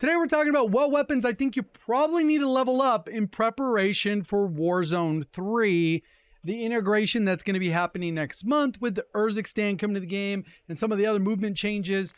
Today we're talking about what weapons I think you probably need to level up in preparation for Warzone 3, the integration that's going to be happening next month with the Urzikstan coming to the game and some of the other movement changes.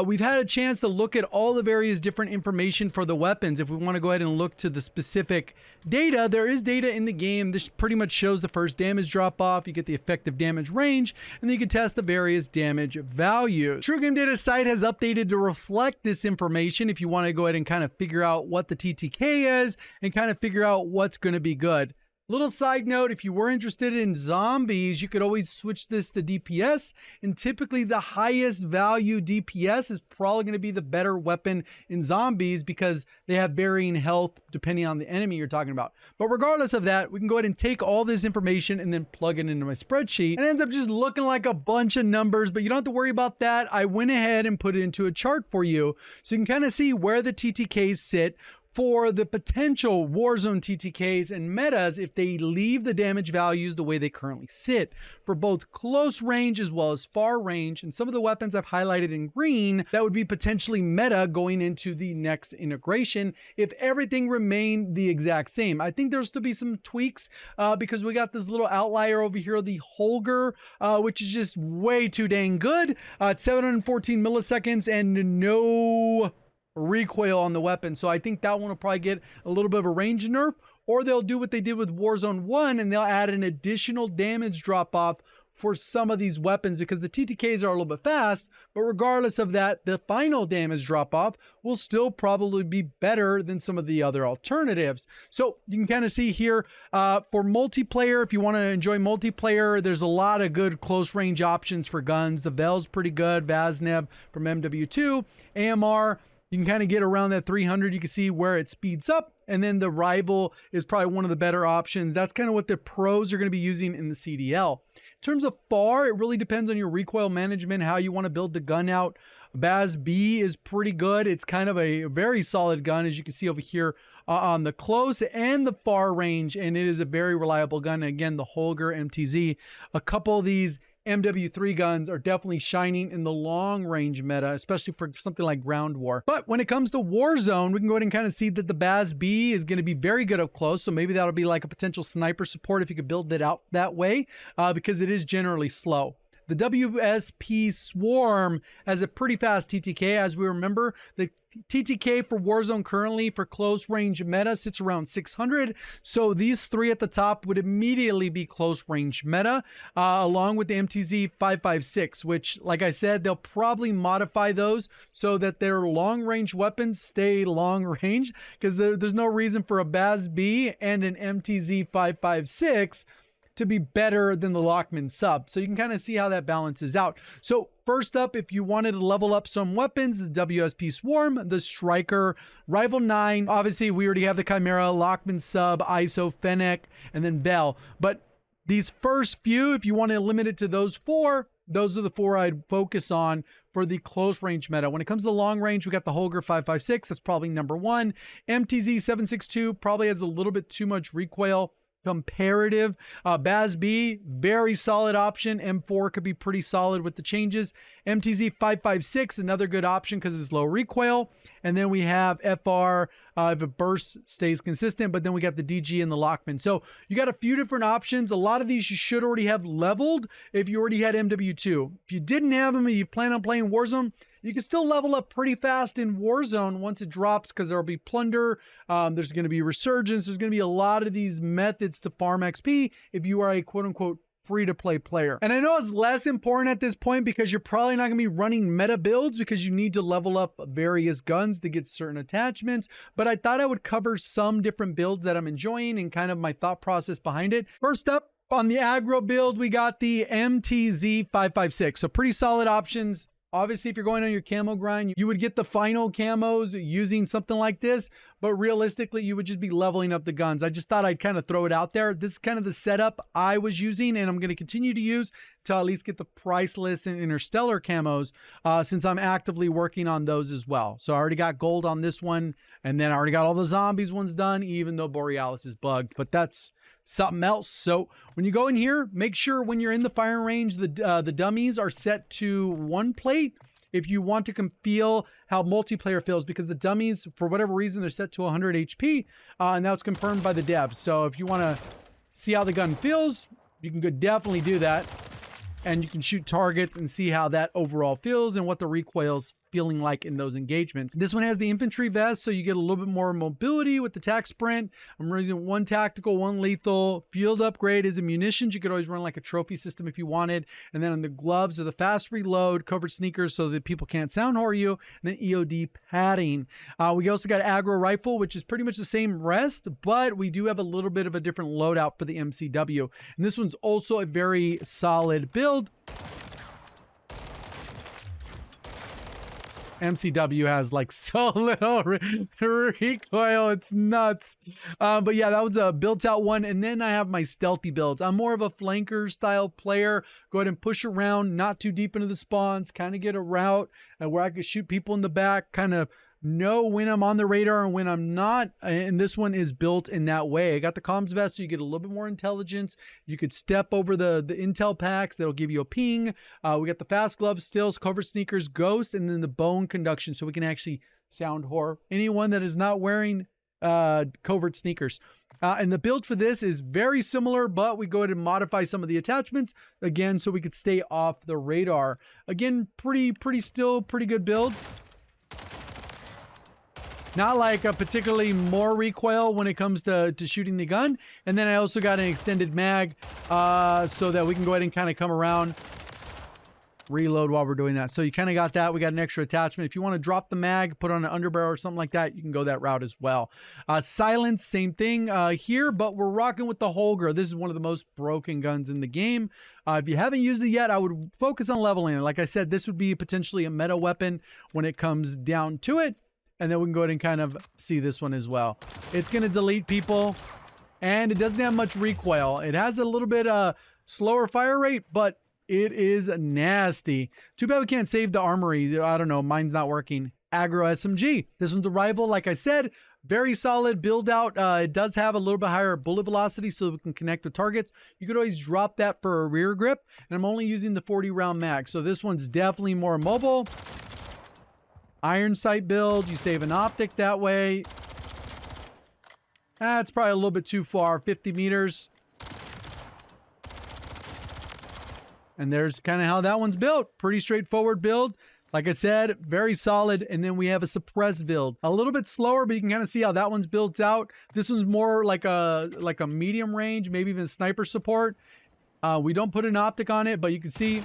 We've had a chance to look at all the various different information for the weapons. If we want to go ahead and look to the specific data, there is data in the game. This pretty much shows the first damage drop off. You get the effective damage range, and then you can test the various damage values. True Game Data site has updated to reflect this information if you want to go ahead and kind of figure out what the TTK is and kind of figure out what's going to be good. Little side note, if you were interested in zombies, you could always switch this to DPS, and typically the highest value DPS is probably going to be the better weapon in zombies because they have varying health depending on the enemy you're talking about. But regardless of that, we can go ahead and take all this information and then plug it into my spreadsheet, and it ends up just looking like a bunch of numbers, but you don't have to worry about that. I went ahead and put it into a chart for you so you can kind of see where the TTKs sit for the potential Warzone TTKs and metas if they leave the damage values the way they currently sit for both close range as well as far range. And some of the weapons I've highlighted in green that would be potentially meta going into the next integration if everything remained the exact same. I think there's to be some tweaks because we got this little outlier over here, the Holger, which is just way too dang good. It's 714 milliseconds and no recoil on the weapon, so I think that one will probably get a little bit of a range nerf, or they'll do what they did with Warzone 1 and they'll add an additional damage drop off for some of these weapons because the TTKs are a little bit fast, but regardless of that, the final damage drop off will still probably be better than some of the other alternatives. So you can kind of see here for multiplayer, if you want to enjoy multiplayer, there's a lot of good close range options for guns. The Vel's pretty good, Vaznev from MWIII, AMR, you can kind of get around that 300. You can see where it speeds up. And then the Rival is probably one of the better options. That's kind of what the pros are going to be using in the CDL. In terms of far, it really depends on your recoil management, how you want to build the gun out. Baz B is pretty good. It's kind of a very solid gun, as you can see over here on the close and the far range. And it is a very reliable gun. Again, the Holger MTZ, a couple of these MW3 guns are definitely shining in the long range meta, especially for something like ground war. But when it comes to Warzone, we can go ahead and kind of see that the Baz B is going to be very good up close. So maybe that'll be like a potential sniper support if you could build it out that way because it is generally slow. The WSP Swarm has a pretty fast TTK. As we remember, the TTK for Warzone currently for close range meta sits around 600. So these three at the top would immediately be close range meta, along with the MTZ 556, which, like I said, they'll probably modify those so that their long range weapons stay long range because there's no reason for a Baz B and an MTZ 556 to be better than the Lockman sub. So you can kind of see how that balances out. So first up, if you wanted to level up some weapons, the WSP Swarm, the Striker, Rival 9, obviously we already have the Chimera, Lockman sub, ISO, Fennec, and then Bell. But these first few, if you want to limit it to those four, those are the four I'd focus on for the close range meta. When it comes to long range, we got the Holger 556, that's probably number one. MTZ 762 probably has a little bit too much recoil comparative. Baz B, very solid option. M4 could be pretty solid with the changes. MTZ 556, another good option because it's low recoil. And then we have FR if it burst stays consistent, but then we got the DG and the Lockman. So you got a few different options. A lot of these you should already have leveled if you already had MW2. If you didn't have them and you plan on playing Warzone, you can still level up pretty fast in Warzone once it drops because there will be plunder. There's going to be resurgence. There's going to be a lot of these methods to farm XP if you are a quote unquote free-to-play player. And I know it's less important at this point because you're probably not going to be running meta builds because you need to level up various guns to get certain attachments, but I thought I would cover some different builds that I'm enjoying and kind of my thought process behind it. First up, on the aggro build, we got the MTZ 556. So pretty solid options. Obviously, if you're going on your camo grind, you would get the final camos using something like this, but realistically, you would just be leveling up the guns. I just thought I'd kind of throw it out there. This is kind of the setup I was using, and I'm going to continue to use to at least get the priceless and interstellar camos since I'm actively working on those as well. So I already got gold on this one, and then I already got all the zombies ones done, even though Borealis is bugged, but that's something else. So when you go in here, make sure when you're in the firing range, the dummies are set to one plate. if you want to feel how multiplayer feels, because the dummies, for whatever reason, they're set to 100 HP, and that's confirmed by the devs. So if you want to see how the gun feels, you can definitely do that. And you can shoot targets and see how that overall feels and what the recoil's feeling like in those engagements. This one has the infantry vest, so you get a little bit more mobility with the tac sprint. I'm using 1 tactical, 1 lethal. Field upgrade is a munitions. You could always run like a trophy system if you wanted. And then on the gloves are the fast reload, covered sneakers so that people can't sound whore you, and then EOD padding. We also got aggro rifle, which is pretty much the same rest, but we do have a little bit of a different loadout for the MCW. And this one's also a very solid build. MCW has like so little recoil, it's nuts. But yeah, that was a built out one. And then I have my stealthy builds. I'm more of a flanker style player. Go ahead and push around, not too deep into the spawns, kind of get a route where I could shoot people in the back, kind of know when I'm on the radar and when I'm not. And this one is built in that way. I got the comms vest, so you get a little bit more intelligence. You could step over the intel packs that'll give you a ping. We got the fast gloves, stills, cover sneakers, ghost, and then the bone conduction, so we can actually sound whore anyone that is not wearing covert sneakers. And the build for this is very similar, but we go ahead and modify some of the attachments again so we could stay off the radar. Again, pretty good build. Not like a particularly more recoil when it comes to shooting the gun. And then I also got an extended mag so that we can go ahead and kind of come around, reload while we're doing that. So you kind of got that. We got an extra attachment. If you want to drop the mag, put on an underbarrel or something like that, you can go that route as well. Silence, same thing here, but we're rocking with the Holger. This is one of the most broken guns in the game. If you haven't used it yet, I would focus on leveling it. Like I said, this would be potentially a meta weapon when it comes down to it. And then we can go ahead and kind of see this one as well. It's going to delete people, and it doesn't have much recoil. It has a little bit slower fire rate, but it is nasty. Too bad we can't save the armory. I don't know. Mine's not working. Aggro SMG. This one's the rival, like I said. Very solid build out. It does have a little bit higher bullet velocity, so we can connect with targets. You could always drop that for a rear grip, and I'm only using the 40 round mag. So this one's definitely more mobile. Iron sight build, you save an optic that way. That's probably a little bit too far, 50 meters. And there's kind of how that one's built. Pretty straightforward build. Like I said, very solid. And then we have a suppress build. A little bit slower, but you can kind of see how that one's built out. This one's more like a medium range, maybe even sniper support. We don't put an optic on it, but you can see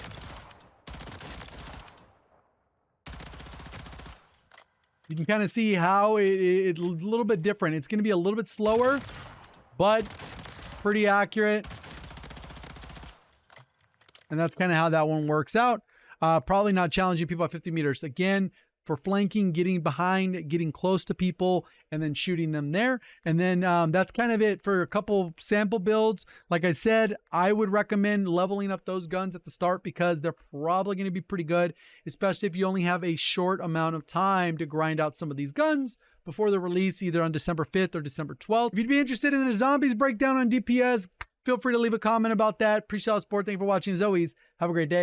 you can kind of see how it's a little bit different. It's going to be a little bit slower, but pretty accurate. And that's kind of how that one works out. Probably not challenging people at 50 meters. Again, for flanking, getting behind, getting close to people, and then shooting them there. And then that's kind of it for a couple sample builds. Like I said, I would recommend leveling up those guns at the start because they're probably going to be pretty good, especially if you only have a short amount of time to grind out some of these guns before the release, either on December 5th or December 12th. If you'd be interested in the zombies breakdown on DPS, feel free to leave a comment about that. Appreciate all the support. Thank you for watching. As always, have a great day.